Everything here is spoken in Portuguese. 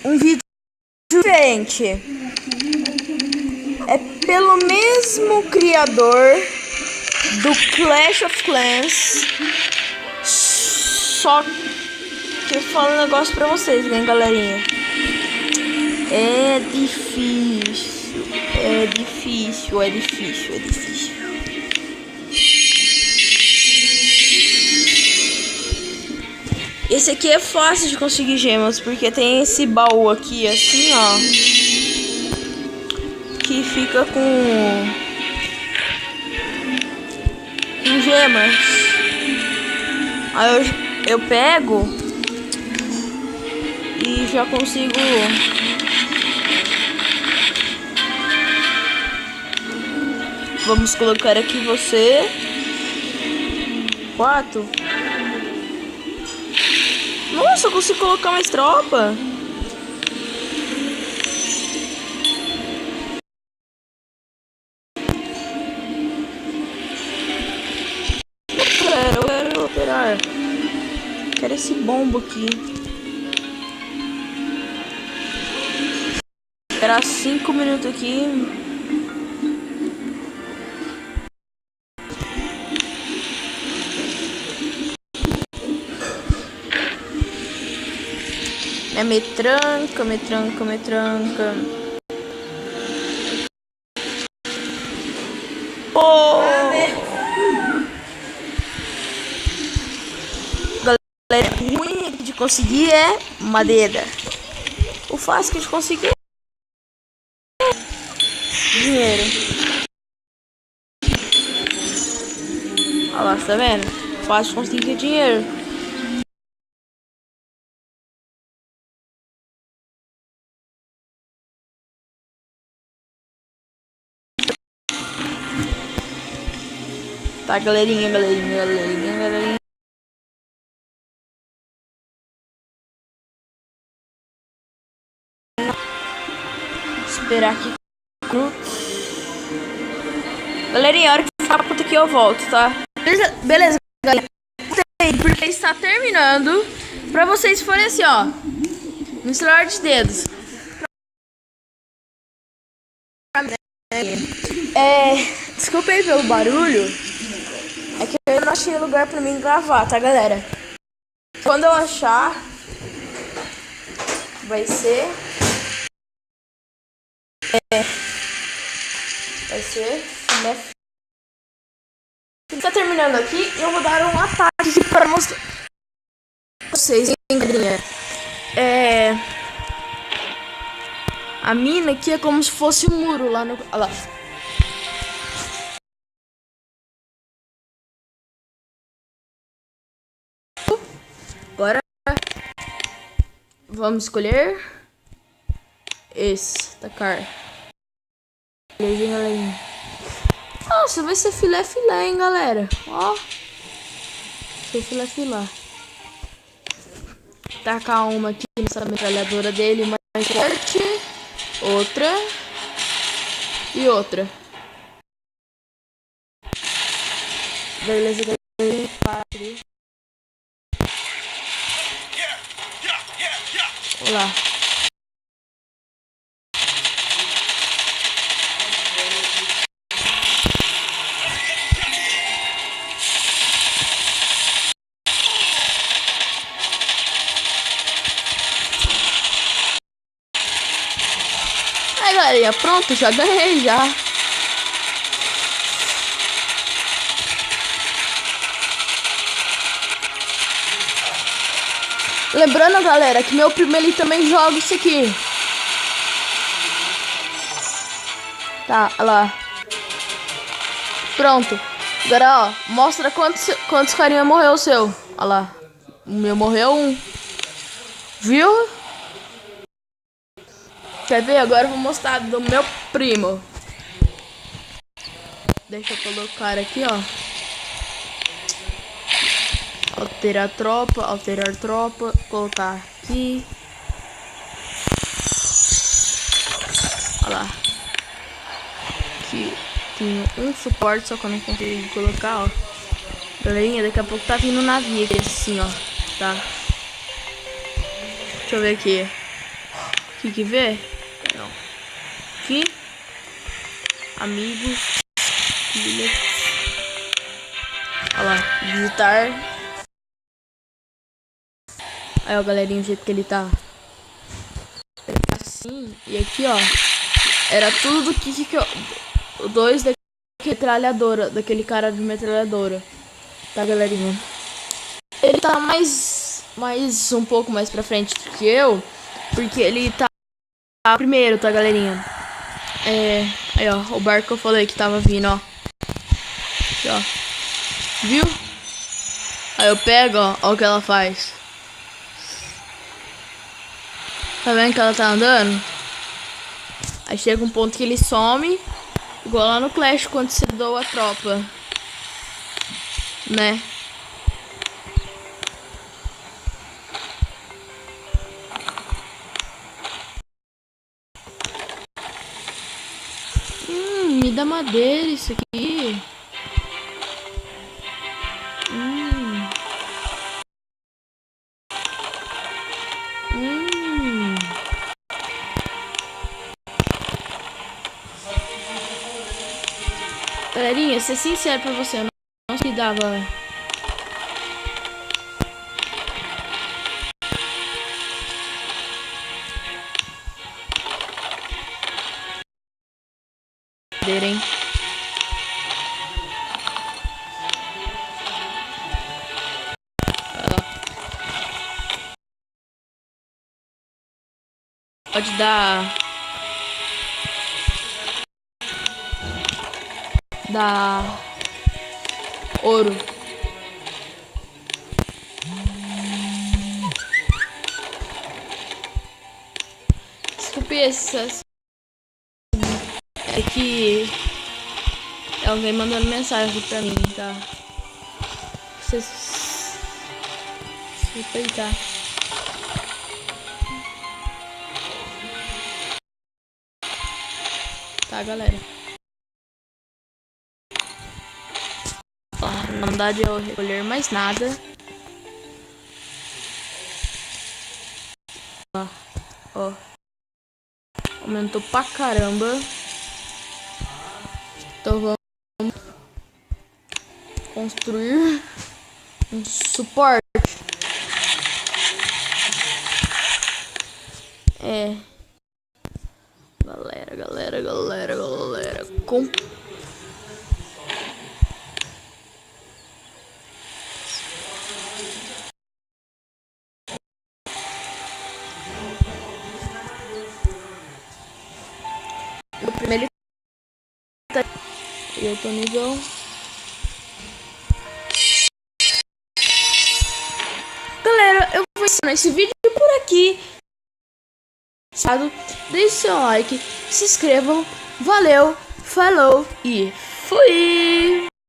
um vídeo diferente. É pelo mesmo criador do Clash of Clans. Só que eu falo um negócio pra vocês, né, galerinha? É difícil. É difícil. Esse aqui é fácil de conseguir gemas, porque tem esse baú aqui, assim, ó, que fica com gemas. Aí eu pego e já consigo vamos colocar aqui você 4. Nossa, eu consigo colocar mais tropa. Eu quero operar. Quero esse bombo aqui. Esperar 5 minutos aqui. Me tranca. Oh! Galera, o ruim de conseguir é madeira. O fácil que de conseguir é dinheiro. Olha lá, tá vendo? Fácil de conseguir dinheiro. Tá, galerinha. Esperar aqui. Galerinha, a hora que ficar puta aqui eu volto, tá? Beleza, galera. Porque está terminando. Pra vocês forem assim, ó, no estalar de dedos. Desculpa aí pelo barulho. É que eu não achei lugar pra mim gravar, tá, galera? Quando eu achar, vai ser tá terminando aqui e eu vou dar um ataque aqui pra mostrar pra vocês, hein, galerinha. A mina aqui é como se fosse um muro lá no... Olha lá. Agora vamos escolher esse, tacar. Galerinha. Nossa, vai ser filé, hein, galera. Ó. Vai ser filé. Tacar uma aqui nessa metralhadora dele mais forte. Outra. E outra. Beleza, galera. 4. Olá. Aí, galerinha, pronto, já ganhei já. Lembrando, galera, que meu primo ele também joga isso aqui. Tá, olha lá. Pronto. Agora, ó, mostra quantos carinha morreu o seu. Olha lá. O meu morreu 1. Viu? Quer ver? Agora eu vou mostrar do meu primo. Deixa eu colocar aqui, ó. Alterar tropa, colocar aqui. Olha lá. Aqui tem um suporte, só que eu não consigo colocar, ó. Galerinha, daqui a pouco tá vindo um navio aqui, assim, ó. Tá? Deixa eu ver aqui. aqui, quer ver? Não. Aqui. Amigos. Olha lá, visitar. Aí, ó, galerinha, o jeito que ele tá. Ele tá assim. E aqui, ó. Era tudo do que eu... O 2 daquele metralhadora. Daquele cara de metralhadora. Tá, galerinha? Ele tá mais um pouco mais pra frente do que eu. Porque ele tá primeiro, tá, galerinha? Aí, ó. O barco que eu falei que tava vindo, ó. Aqui, ó. Viu? Aí eu pego, ó o que ela faz. Tá vendo que ela tá andando? Aí chega um ponto que ele some. Igual lá no Clash, quando você doa a tropa. Né? Me dá madeira isso aqui. Galerinha, ser sincero pra você, eu não se dava. Hein? Pode dar ouro. Desculpe essas. É que é alguém mandando mensagem pra mim, tá? Vocês respeitar. Tá, galera? Ó, não dá de eu recolher mais nada. Ó. Aumentou pra caramba. Então vamos construir um suporte. Galera. O primeiro tá... Eu tô nível... Galera, eu vou ensinar esse vídeo por aqui. Deixe seu like, se inscrevam. Valeu, falou e fui!